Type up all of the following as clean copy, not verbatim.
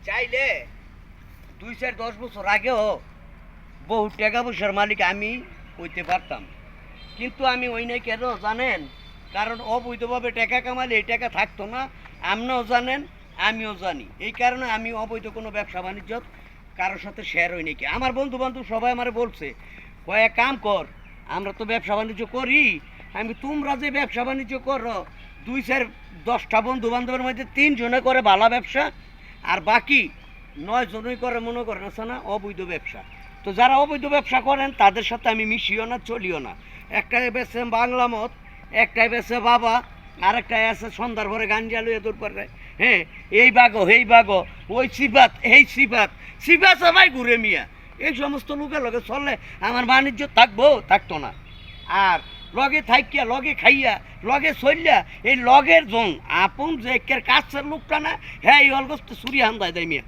চাইলে 2-10 বছর আগেও বহু টাকা পয়সার মালিক আমি হইতে পারতাম, কিন্তু আমি ওই নাই কেন জানেন? কারণ অবৈধভাবে টাকা কামালে এই টাকা থাকতো না। আপনিও জানেন, আমিও জানি। এই কারণে আমি অবৈধ কোনো ব্যবসা বাণিজ্য কারোর সাথে শেয়ার হই নাকি। আমার বন্ধু বান্ধব সবাই আমার বলছে, কয়েক কাম কর, আমরা তো ব্যবসা বাণিজ্য করি। আমি তোমরা যে ব্যবসা বাণিজ্য করো 2-10টা বন্ধু বান্ধবের মধ্যে 3 জনে করে ভালো ব্যবসা, আর বাকি 9 জনই করে মনে করেন আছে না অবৈধ ব্যবসা। তো যারা অবৈধ ব্যবসা করেন তাদের সাথে আমি মিশিও না, চলিও না। একটাই বেছে বাংলা মত, একটাই বেছে বাবা, আরেকটাই আছে সন্ধ্যার পরে গাঞ্জা লুয়ে দূর করে। হ্যাঁ, এই বাগো এই বাগো, ওই সিবাত এই সিবাত, সিবাত সবাই ঘুরে মিয়া। এই সমস্ত লোকের লগে চললে আমার বাণিজ্য থাকতো না। আর লগে থাইকিয়া, লগে খাইয়া, লগে চললিয়া, এই লগের জন আপন যে একের কাছের লোকটা না, হ্যাঁ এই অলগস্ত চুরি হান্দায় দেয় মিয়া,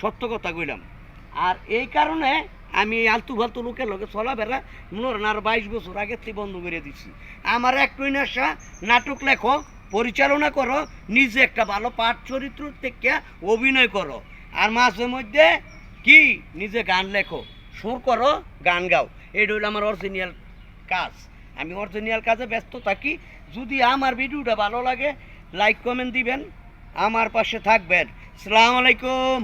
সত্য কথা কইলাম। আর এই কারণে আমি আলতু ফালতু লোকের লগে চলাফেরা মনে করেন আর 22 বছর আগে থেকে বন্ধ করে দিচ্ছি। আমার একটাই নেশা, নাটক লেখো, পরিচালনা করো, নিজে একটা ভালো পাঠ চরিত্র থেকে অভিনয় করো, আর মাঝে মধ্যে কি নিজে গান লেখো, সুর করো, গান গাও। এটা হলো আমার অরিজিনাল কাজ। আমি অরিজিনাল কাজে ব্যস্ত থাকি। যদি আমার ভিডিওটা ভালো লাগে লাইক কমেন্ট দিবেন, আমার পাশে থাকবেন। আসসালামু আলাইকুম।